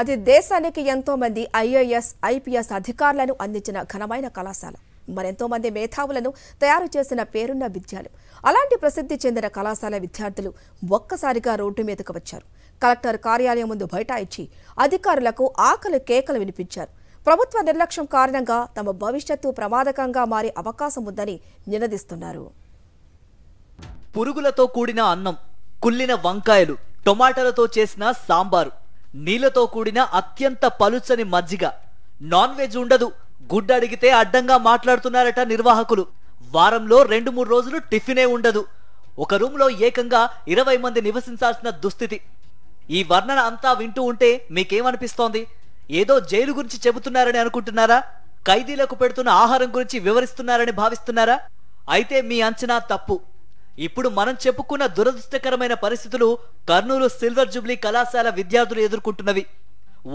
అది దేశానికి ఎంతో మంది ఐఏఎస్, ఐపీఎస్ అధికారులను అందించిన ఘనమైన కళాశాల. మరెంతో మంది మేధావులను తయారు చేసిన పేరున్న విద్యాలయం. అలాంటి ప్రసిద్ధి చెందిన కళాశాల విద్యార్థులు ఒక్కసారిగా రోడ్డు మీదకు వచ్చారు. కలెక్టర్ కార్యాలయం ముందు బైఠాయించి అధికారులకు ఆకలి కేకలు వినిపించారు. ప్రభుత్వ నిర్లక్ష్యం కారణంగా తమ భవిష్యత్తు ప్రమాదకంగా మారే అవకాశం ఉందని నినదిస్తున్నారు. పురుగులతో కూడిన అన్నం, కుళ్ళిన వంకాయలు, టొమాటోలతో చేసిన సాంబారు, నీళ్లతో కూడిన అత్యంత పలుచని మజ్జిగ, నాన్ వెజ్ ఉండదు. గుడ్డ అడిగితే అడ్డంగా మాట్లాడుతున్నారట నిర్వాహకులు. వారంలో 2-3 రోజులు టిఫినే ఉండదు. ఒక రూమ్లో ఏకంగా 20 మంది నివసించాల్సిన దుస్థితి. ఈ వర్ణన అంతా వింటూ ఉంటే మీకేమనిపిస్తోంది? ఏదో జైలు గురించి చెబుతున్నారని అనుకుంటున్నారా? ఖైదీలకు పెడుతున్న ఆహారం గురించి వివరిస్తున్నారని భావిస్తున్నారా? అయితే మీ అంచనా తప్పు. ఇప్పుడు మనం చెప్పుకున్న దురదృష్టకరమైన పరిస్థితులు కర్నూలు సిల్వర్ జూబ్లీ కళాశాల విద్యార్థులు ఎదుర్కొంటున్నవి.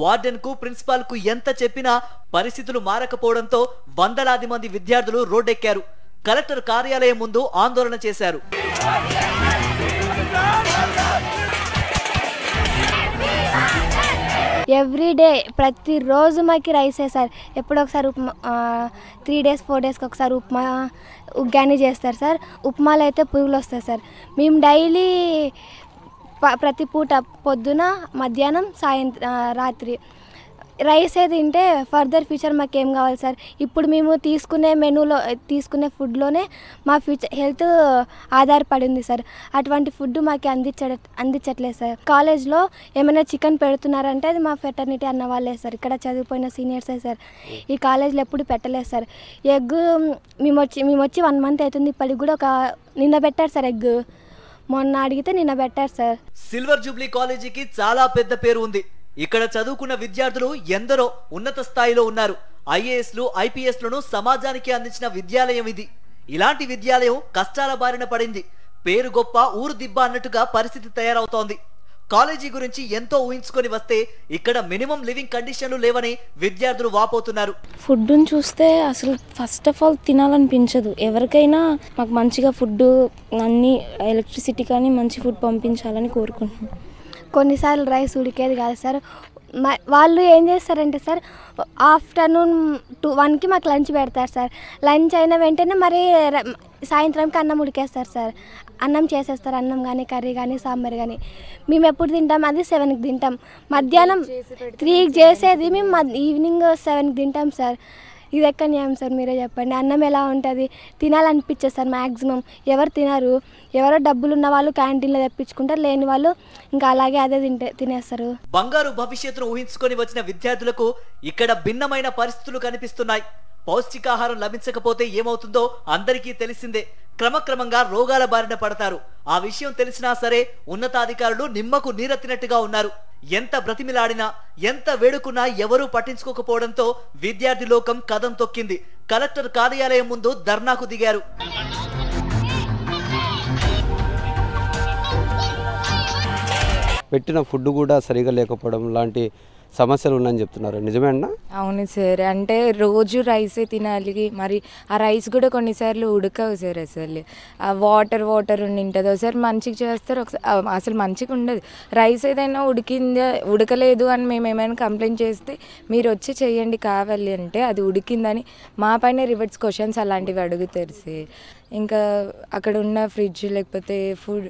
వార్డెన్ కు, ప్రిన్సిపాల్ కు ఎంత చెప్పినా పరిస్థితులు మారకపోవడంతో వందలాది మంది విద్యార్థులు రోడ్డెక్కారు. కలెక్టర్ కార్యాలయం ముందు ఆందోళన చేశారు. ఎవ్రీడే ప్రతిరోజు మాకు రైసే సార్. ఎప్పుడొకసారి ఉప్మా, 3 days 4 daysకి ఒకసారి ఉప్మా ఉగ్గాని చేస్తారు సార్. ఉప్మాలో అయితే పురుగులు వస్తాయి సార్. మేము డైలీ ప్రతి పూట పొద్దున, మధ్యాహ్నం, సాయంత్రం, రాత్రి రైసే తింటే ఫర్దర్ ఫ్యూచర్ మాకు ఏం కావాలి సార్? ఇప్పుడు మేము తీసుకునే ఫుడ్లోనే మా ఫ్యూచర్ హెల్త్ ఆధారపడి ఉంది సార్. అటువంటి ఫుడ్ మాకు అందించట్లేదు సార్. కాలేజ్లో ఏమైనా చికెన్ పెడుతున్నారంటే అది మా ఫెటర్నిటీ అన్న వాళ్ళే సార్. ఇక్కడ చదివిపోయిన సీనియర్సే సార్. ఈ కాలేజ్లో ఎప్పుడు పెట్టలేదు సార్. ఎగ్ మేము వచ్చి 1 month అవుతుంది. ఇప్పటికి కూడా నిన్న పెట్టారు సార్. ఎగ్ మొన్న అడిగితే నిన్న పెట్టారు సార్. సిల్వర్ జూబ్లీ కాలేజీకి చాలా పెద్ద పేరు ఉంది. ఇక్కడ చదువుకున్న విద్యార్థులు ఎందరో ఉన్నత స్థాయిలో ఉన్నారు. ఐఏఎస్లు, ఐపీఎస్లను సమాజానికి అందించిన విద్యాలయం ఇది. ఇలాంటి విద్యాలయం కష్టాల బారిన పడింది. పేరు గొప్ప, ఊరు దిబ్బ అన్నట్టుగా పరిస్థితి తయారవుతోంది. కాలేజీ గురించి ఎంతో ఊహించుకొని వస్తే ఇక్కడ మినిమం లివింగ్ కండిషన్లు లేవని విద్యార్థులు వాపోతున్నారు. ఫుడ్ని చూస్తే అసలు ఫస్ట్ ఆఫ్ ఆల్ తినాలనిపించదు. ఎవరికైనా మాకు మంచిగా ఫుడ్, అన్ని ఎలక్ట్రిసిటీ కానీ మంచి ఫుడ్ పంపించాలని కోరుకుంటున్నాం. కొన్నిసార్లు రైస్ ఉడికేది కాదు సార్. వాళ్ళు ఏం చేస్తారంటే సార్, ఆఫ్టర్నూన్ 1కి మాకు లంచ్ పెడతారు సార్. లంచ్ అయిన వెంటనే మరి సాయంత్రంకి అన్నం ఉడికేస్తారు సార్. అన్నం చేసేస్తారు. అన్నం కానీ, కర్రీ కానీ, సాంబార్ కానీ. మేము ఎప్పుడు తింటాం? అది 7కి తింటాం. మధ్యాహ్నం 3కి చేసేది మేము ఈవినింగ్ 7కి తింటాం సార్. ఇది ఎక్కడ న్యాయం సార్? మీరే చెప్పండి. అన్నం ఎలా ఉంటుంది? తినాలనిపించేది సార్. మ్యాక్సిమం ఎవరు తినరు. ఎవరో డబ్బులు ఉన్న వాళ్ళు క్యాంటీన్లో తెప్పించుకుంటారు. లేని వాళ్ళు ఇంకా అలాగే అదే తినేస్తారు. బంగారు భవిష్యత్తును ఊహించుకొని వచ్చిన విద్యార్థులకు ఇక్కడ భిన్నమైన పరిస్థితులు కనిపిస్తున్నాయి. పౌష్టికాహారం లభించకపోతే ఏమవుతుందో అందరికీ తెలిసిందే. క్రమక్రమంగా రోగాల బారిన పడతారు. ఆ విషయం తెలిసినా సరే ఉన్నతాధికారులు నిమ్మకు నీరెత్తినట్టుగా ఉన్నారు. ఎంత బ్రతిమిలాడినా, ఎంత వేడుకున్నా ఎవరూ పట్టించుకోకపోవడంతో విద్యార్థి లోకం కదం తొక్కింది. కలెక్టర్ కార్యాలయం ముందు ధర్నాకు దిగారు. పెట్టిన ఫుడ్ కూడా సరిగా లేకపోవడం లాంటి సమస్యలు ఉన్నాయని చెప్తున్నారు. నిజమేనా? అవును సార్. అంటే రోజు రైసే తినాలి. మరి ఆ రైస్ కూడా కొన్నిసార్లు ఉడకవు సార్. అసలు ఆ వాటర్ ఉండి ఉంటుంది. ఒకసారి మంచిగా చేస్తారు, ఒకసారి అసలు మంచిగా ఉండదు. రైస్ ఏదైనా ఉడకలేదు అని మేము ఏమైనా కంప్లైంట్ చేస్తే మీరు వచ్చి చేయండి కావాలి అంటే అది ఉడికిందని మా పైన రివర్స్ క్వశ్చన్స్ అలాంటివి అడుగుతారు సార్. ఇంకా అక్కడ ఉన్న ఫ్రిడ్జ్ లేకపోతే ఫుడ్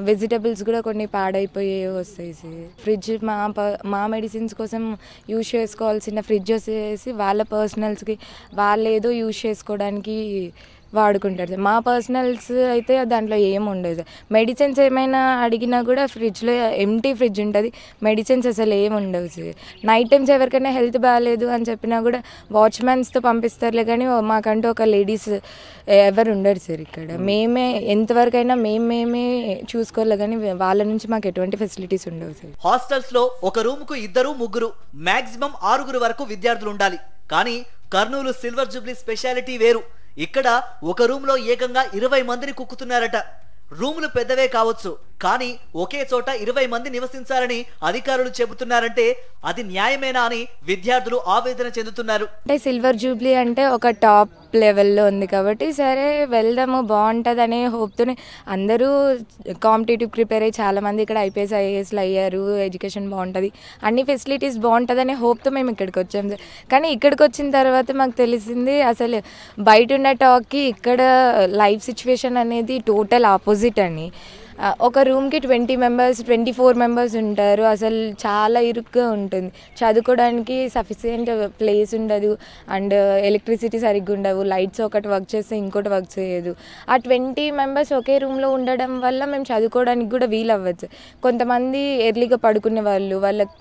వెజిటబుల్స్ కూడా కొన్ని పాడైపోయే వస్తాయి సార్. ఫ్రిడ్జ్ మా మెడిసిన్స్ కోసం యూజ్ చేసుకోవాల్సిన ఫ్రిడ్జ్ వచ్చేసి వాళ్ళ పర్సనల్స్కి వాళ్ళు ఏదో యూజ్ చేసుకోవడానికి వాడుకుంటారు సార్. మా పర్సనల్స్ అయితే దాంట్లో ఏమి ఉండదు సార్. మెడిసిన్స్ ఏమైనా అడిగినా కూడా ఫ్రిడ్జ్లో ఎంటీ ఫ్రిడ్జ్ ఉంటుంది. మెడిసిన్స్ అసలు ఏమి ఉండవు సార్. నైట్ టైమ్స్ ఎవరికైనా హెల్త్ బాగాలేదు అని చెప్పినా కూడా వాచ్మెన్స్తో పంపిస్తారులే కానీ మాకంటూ ఒక లేడీస్ ఎవరు ఉండరు సార్. ఇక్కడ మేమే ఎంతవరకైనా మేమే చూసుకోవాలి కానీ వాళ్ళ నుంచి మాకు ఎటువంటి ఫెసిలిటీస్ ఉండవు సార్. హాస్టల్స్ లో ఒక రూమ్ కు 2-3, మాక్సిమం 6 వరకు విద్యార్థులు ఉండాలి. కానీ కర్నూలు సిల్వర్ జూబ్లీ స్పెషాలిటీ వేరు. ఇక్కడ ఒక రూమ్ లో ఏకంగా 20 మందిని కుక్కుతున్నారట. రూములు పెద్దవే కావచ్చు, కానీ ఒకే చోట 20 మంది నివసించాలని అధికారులు చెబుతున్నారంటే అది న్యాయమేనా అని విద్యార్థులు ఆవేదన చెందుతున్నారు. అంటే సిల్వర్ జూబ్లీ అంటే ఒక టాప్ లెవెల్లో ఉంది కాబట్టి సరే వెళ్దాము బాగుంటుంది అనే హోప్తోనే అందరూ కాంపిటేటివ్ ప్రిపేర్ అయ్యి చాలామంది ఇక్కడ ఐపీఎస్ ఐఏఎస్లు అయ్యారు, ఎడ్యుకేషన్ బాగుంటుంది, అన్ని ఫెసిలిటీస్ బాగుంటుంది అనే హోప్తో మేము ఇక్కడికి వచ్చాం సార్. కానీ ఇక్కడికి వచ్చిన తర్వాత మాకు తెలిసింది అసలు బయట ఉన్న టాక్కి ఇక్కడ లైఫ్ సిచ్యువేషన్ అనేది టోటల్ ఆపోజిట్ అని. ఒక రూమ్కి 20 మెంబర్స్ 24 మెంబర్స్ ఉంటారు. అసలు చాలా ఇరుగ్గా ఉంటుంది, చదువుకోవడానికి సఫిషియెంట్ ప్లేస్ ఉండదు, అండ్ ఎలక్ట్రిసిటీ సరిగ్గా ఉండవు, లైట్స్ ఒకటి వర్క్ చేస్తే ఇంకోటి వర్క్ చేయదు. ఆ 20 మెంబర్స్ ఒకే రూమ్లో ఉండడం వల్ల మేము చదువుకోవడానికి కూడా వీలు అవ్వచ్చు. కొంతమంది ఎర్లీగా పడుకునే వాళ్ళ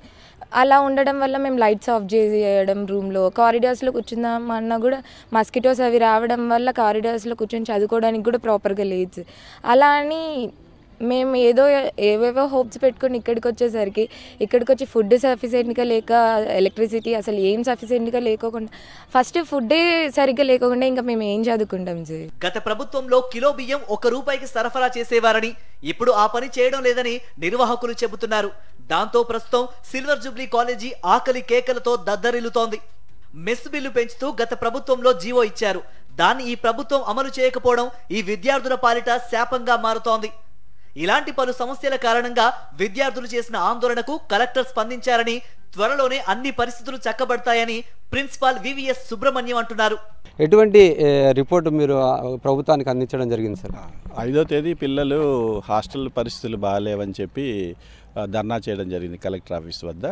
అలా ఉండడం వల్ల మేము లైట్స్ ఆఫ్ చేయడం, రూమ్లో కారిడార్స్లో కూర్చుందామన్నా కూడా మస్కిటోస్ అవి రావడం వల్ల కారిడార్స్లో కూర్చొని చదువుకోవడానికి కూడా ప్రాపర్గా లేదు. అలా అని మేము ఏవేవో హోప్స్ పెట్టుకొని ఇక్కడికి వచ్చేసరికి ఇక్కడికి వచ్చి ఫుడ్ సఫిషియెంట్గా లేక, ఎలక్ట్రిసిటీ అసలు ఏం సఫిషియెంట్గా లేకోకుండా, ఫస్ట్ ఫుడ్డే సరిగ్గా లేకుండా ఇంకా మేము ఏం చదువుకుంటాం సార్. గత ప్రభుత్వంలో కిలో బియ్యం ₹1 సరఫరా చేసేవారని, ఇప్పుడు ఆ పని చేయడం లేదని నిర్వాహకులు చెబుతున్నారు. దాంతో ప్రస్తుతం సిల్వర్ జూబ్లీ కాలేజీ ఆకలి కేకలతో దద్దరిల్లుతోంది. మెస్ బిల్లు పెంచుతూ గత ప్రభుత్వంలో జీవో ఇచ్చారు. దాన్ని ఈ ప్రభుత్వం అమలు చేయకపోవడం ఈ విద్యార్థుల పాలిట శాపంగా మారుతోంది. ఇలాంటి పలు సమస్యల కారణంగా విద్యార్థులు చేసిన ఆందోళనకు కలెక్టర్ స్పందించారని, త్వరలోనే అన్ని పరిస్థితులు చక్కబడతాయని ప్రిన్సిపాల్ వివిఎస్ సుబ్రహ్మణ్యం అంటున్నారు. ఎటువంటి రిపోర్టు మీరు ప్రభుత్వానికి అందించడం జరిగింది సార్? 5వ తేదీ పిల్లలు హాస్టల్ పరిస్థితులు బాగాలేవని చెప్పి ధర్నా చేయడం జరిగింది కలెక్టర్ ఆఫీస్ వద్ద.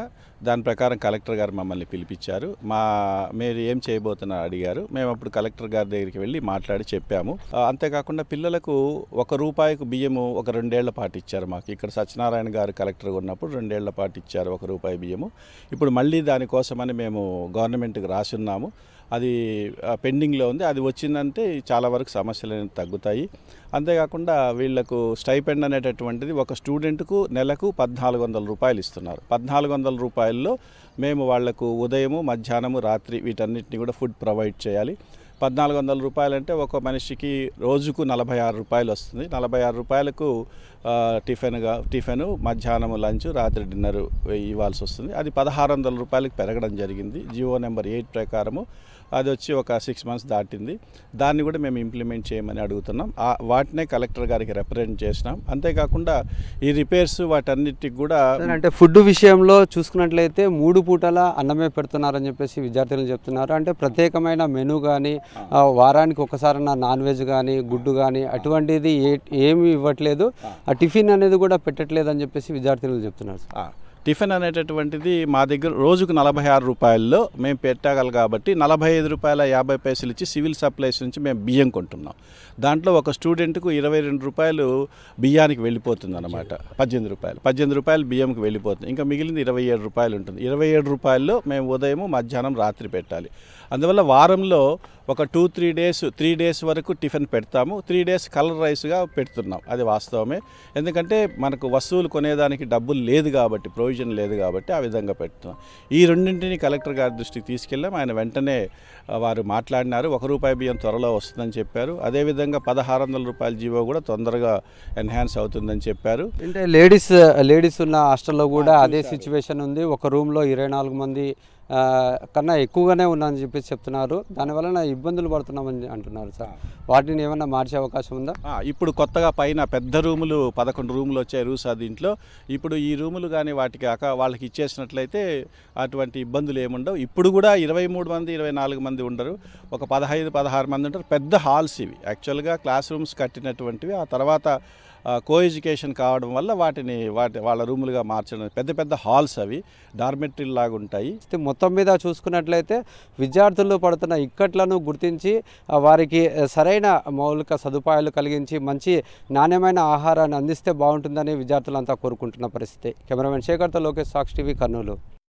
దాని ప్రకారం కలెక్టర్ గారు మమ్మల్ని పిలిపించారు. మీరు ఏం చేయబోతున్నారు అడిగారు. మేము అప్పుడు కలెక్టర్ గారి దగ్గరికి వెళ్ళి మాట్లాడి చెప్పాము. అంతేకాకుండా పిల్లలకు ₹1 బియ్యము ఒక 2 ఏళ్ల పాటు ఇచ్చారు. మాకు ఇక్కడ సత్యనారాయణ గారు కలెక్టర్గా ఉన్నప్పుడు 2 ఏళ్ల పాటు ఇచ్చారు ₹1 బియ్యము. ఇప్పుడు మళ్ళీ దానికోసమని మేము గవర్నమెంట్కి రాసి ఉన్నాము. అది పెండింగ్లో ఉంది. అది వచ్చిందంటే చాలా వరకు సమస్యలు అనేవి తగ్గుతాయి. అంతేకాకుండా వీళ్లకు స్టైపెండ్ అనేటటువంటిది ఒక స్టూడెంట్కు నెలకు ₹1,400 ఇస్తున్నారు. ₹1,400లో మేము వాళ్లకు ఉదయము, మధ్యాహ్నము, రాత్రి వీటన్నిటిని కూడా ఫుడ్ ప్రొవైడ్ చేయాలి. ₹1,400 అంటే ఒక మనిషికి రోజుకు ₹46 వస్తుంది. ₹46కు టిఫిన్, మధ్యాహ్నం లంచ్, రాత్రి డిన్నర్ ఇవ్వాల్సి వస్తుంది. అది ₹1,600 పెరగడం జరిగింది జీవో నెంబర్ 8 ప్రకారము. అది వచ్చి ఒక 6 మంత్స్ దాటింది. దాన్ని కూడా మేము ఇంప్లిమెంట్ చేయమని అడుగుతున్నాం. వాటినే కలెక్టర్ గారికి రిప్రజెంట్ చేసినాం. అంతేకాకుండా ఈ రిపేర్స్ వాటన్నిటికి కూడా అంటే ఫుడ్ విషయంలో చూసుకున్నట్లయితే 3 పూటల అన్నమే పెడుతున్నారని చెప్పేసి విద్యార్థులు చెప్తున్నారు. అంటే ప్రత్యేకమైన మెనూ కానీ, వారానికి ఒకసారి నాన్ వెజ్ కానీ, గుడ్డు కానీ అటువంటిది ఏమి ఇవ్వట్లేదు. ఆ టిఫిన్ అనేది కూడా పెట్టట్లేదు అని చెప్పేసి విద్యార్థులు చెప్తున్నారు. టిఫిన్ అనేటటువంటిది మా దగ్గర రోజుకు ₹46లో మేము పెట్టగలం కాబట్టి ₹45.50 ఇచ్చి సివిల్ సప్లైస్ నుంచి మేము బియ్యం కొంటున్నాం. దాంట్లో ఒక స్టూడెంట్కు ₹22 బియ్యానికి వెళ్ళిపోతుంది అన్నమాట. ₹18 బియ్యంకి వెళ్ళిపోతుంది. ఇంకా మిగిలింది ₹27 ఉంటుంది. ₹27లో మేము ఉదయం, మధ్యాహ్నం, రాత్రి పెట్టాలి. అందువల్ల వారంలో ఒక 3 డేస్ వరకు టిఫిన్ పెడతాము. 3 డేస్ కలర్ రైస్గా పెడుతున్నాం. అది వాస్తవమే. ఎందుకంటే మనకు వస్తువులు కొనేదానికి డబ్బులు లేదు కాబట్టి, ప్రొవిజన్ లేదు కాబట్టి ఆ విధంగా పెడుతున్నాం. ఈ రెండింటిని కలెక్టర్ గారి దృష్టికి తీసుకెళ్ళాం. ఆయన వెంటనే వారు మాట్లాడినారు. ₹1 బియ్యం త్వరలో వస్తుందని చెప్పారు. అదేవిధంగా ₹1,600 జీవో కూడా తొందరగా ఎన్హాన్స్ అవుతుందని చెప్పారు. అంటే లేడీస్ ఉన్న హాస్టల్లో కూడా అదే సిచ్యువేషన్ ఉంది. ఒక రూమ్లో 24 మంది కన్నా ఎక్కువగానే ఉన్నారని చెప్పేసి చెప్తున్నారు. దానివల్ల ఇబ్బందులు పడుతున్నామని అంటున్నారు సార్. వాటిని ఏమన్నా మార్చే అవకాశం ఉందా? ఇప్పుడు కొత్తగా పైన పెద్ద రూములు 11 రూములు వచ్చాయి రూసా దీంట్లో. ఇప్పుడు ఈ రూములు కానీ వాటికి వాళ్ళకి ఇచ్చేసినట్లయితే అటువంటి ఇబ్బందులు ఏముండవు. ఇప్పుడు కూడా 23 మంది 24 మంది ఉండరు. ఒక 15-16 మంది ఉంటారు. పెద్ద హాల్స్ ఇవి యాక్చువల్గా క్లాస్ రూమ్స్ కట్టినటువంటివి. ఆ తర్వాత కో ఎడ్యుకేషన్ కావడం వల్ల వాళ్ళ రూములుగా మార్చడం, పెద్ద హాల్స్ అవి డార్మెటరీ లాగా ఉంటాయి. మొత్తం మీద చూసుకున్నట్లయితే విద్యార్థులు పడుతున్న ఇక్కట్లను గుర్తించి వారికి సరైన మౌలిక సదుపాయాలు కలిగించి మంచి నాణ్యమైన ఆహారాన్ని అందిస్తే బాగుంటుందని విద్యార్థులంతా కోరుకుంటున్న పరిస్థితి. కెమెరామెన్ శేఖర్తో లోకేష్, సాక్షి టీవీ, కర్నూలు.